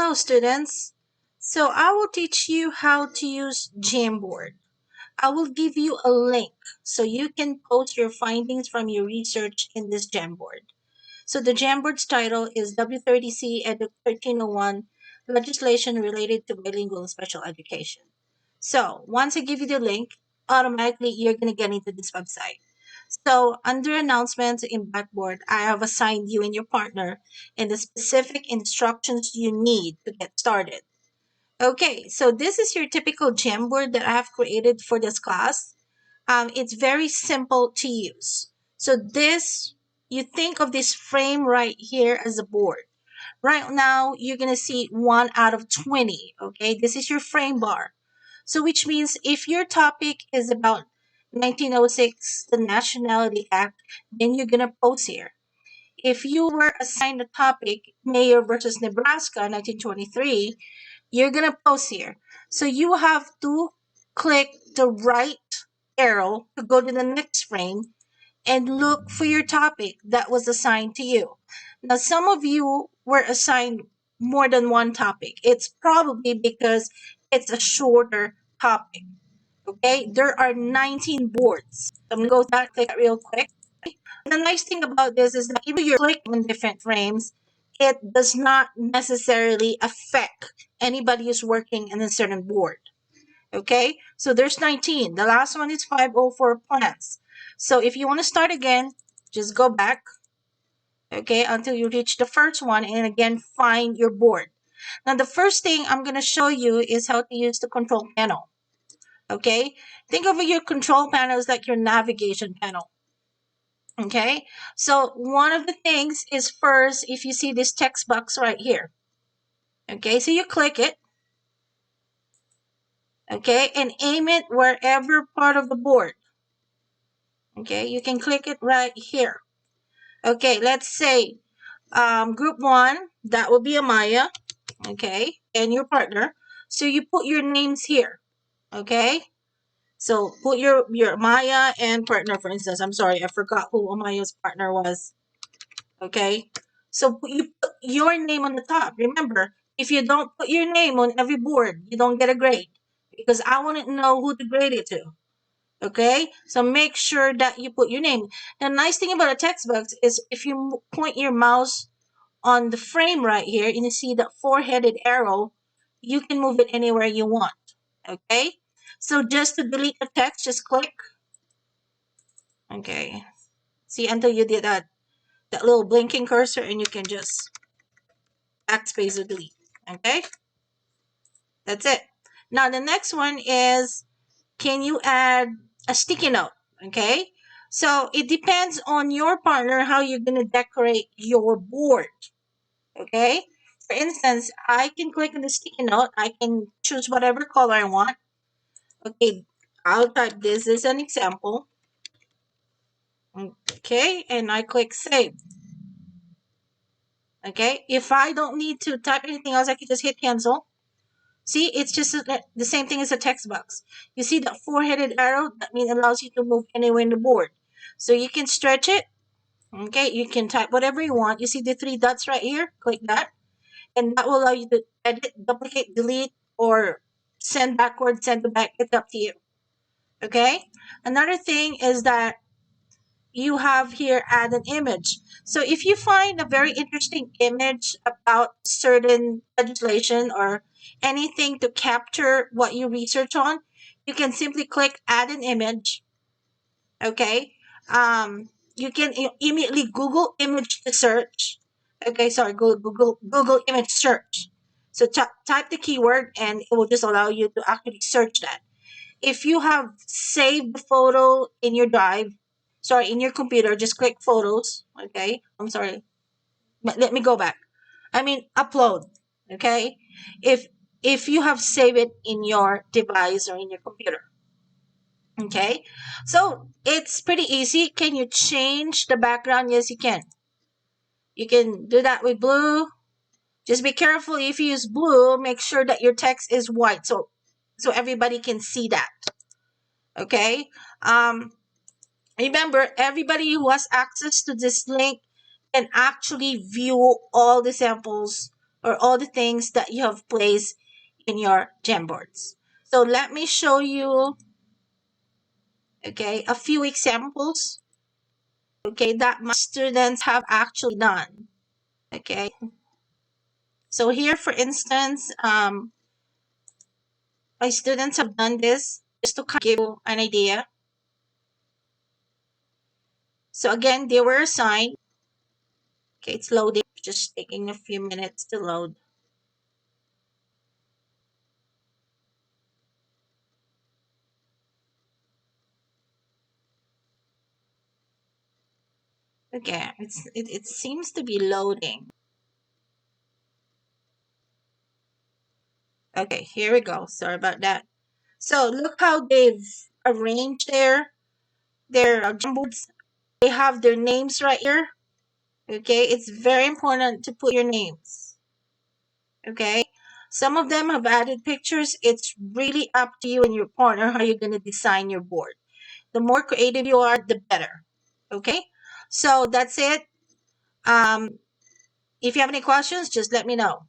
Hello students. So I will teach you how to use Jamboard. I will give you a link so you can post your findings from your research in this Jamboard. So the Jamboard's title is W30C Edu 1301 Legislation Related to Bilingual and Special Education. So once I give you the link, automatically you're going to get into this website. So under announcements in Blackboard, I have assigned you and your partner and the specific instructions you need to get started. Okay, so this is your typical Jamboard that I have created for this class. It's very simple to use. So you think of this frame right here as a board. Right now, you're going to see 1 out of 20. Okay, this is your frame bar. So which means if your topic is about 1906, the Nationality Act, then you're going to post here. If you were assigned the topic Mayor versus Nebraska 1923, you're going to post here. So you have to click the right arrow to go to the next frame and look for your topic that was assigned to you. Now, some of you were assigned more than one topic. It's probably because it's a shorter topic. Okay, there are 19 boards. So I'm going to go click that real quick. The nice thing about this is that even if you're clicking on different frames, it does not necessarily affect anybody who's working in a certain board. Okay, so there's 19. The last one is 504 plants. So if you want to start again, just go back, okay, until you reach the first one and again find your board. Now the first thing I'm going to show you is how to use the control panel. Okay, think of your control panel as like your navigation panel. Okay, so one of the things is first, if you see this text box right here, okay, so you click it, okay, and aim it wherever part of the board. Okay, you can click it right here. Okay, let's say group 1, that will be Amaya, okay, and your partner. So you put your names here, okay. So put your Amaya and partner, for instance. I'm sorry, I forgot who Amaya's partner was. Okay, so you put your name on the top. Remember, if you don't put your name on every board, you don't get a grade because I want to know who to grade it to. Okay, so make sure that you put your name. The nice thing about a text box is if you point your mouse on the frame right here and you see that four-headed arrow, you can move it anywhere you want. Okay, so just to delete the text, just click. Okay, see, until you did that little blinking cursor and you can just backspace or delete. Okay, that's it. Now the next one is, can you add a sticky note? Okay, so it depends on your partner how you're going to decorate your board. Okay, for instance, I can click on the sticky note. I can choose whatever color I want. Okay, I'll type this as an example. Okay, and I click save. Okay, if I don't need to type anything else, I can just hit cancel. See, it's just the same thing as a text box. You see that four-headed arrow? That means it allows you to move anywhere in the board. So you can stretch it. Okay, you can type whatever you want. You see the 3 dots right here? Click that. And that will allow you to edit, duplicate, delete, or send backward, send to back. It's up to you. Okay? Another thing is that you have here add an image. So if you find a very interesting image about certain legislation or anything to capture what you research on, you can simply click add an image. Okay. You can immediately Google image to search. Okay, sorry, Google image search. So type the keyword and it will just allow you to actually search that. If you have saved the photo in your drive, sorry, in your computer, just click photos. Okay, I'm sorry. Let me go back. I mean upload. Okay, if you have saved it in your device or in your computer. Okay, so it's pretty easy. Can you change the background? Yes, you can. You can do that with blue. Just be careful if you use blue. Make sure that your text is white so everybody can see that. Okay. Remember, everybody who has access to this link can actually view all the samples or all the things that you have placed in your Jamboards. So let me show you, okay, a few examples, okay, that my students have actually done. Okay, so here, for instance, my students have done this just to kind of give you an idea. So again, they were assigned. Okay, it's loading, just taking a few minutes to load. Okay, it seems to be loading. Okay, here we go. Sorry about that. So look how they've arranged their Jamboards. They have their names right here. Okay, it's very important to put your names. Okay, some of them have added pictures. It's really up to you and your partner how you're going to design your board. The more creative you are, the better. Okay, so that's it. If you have any questions, just let me know.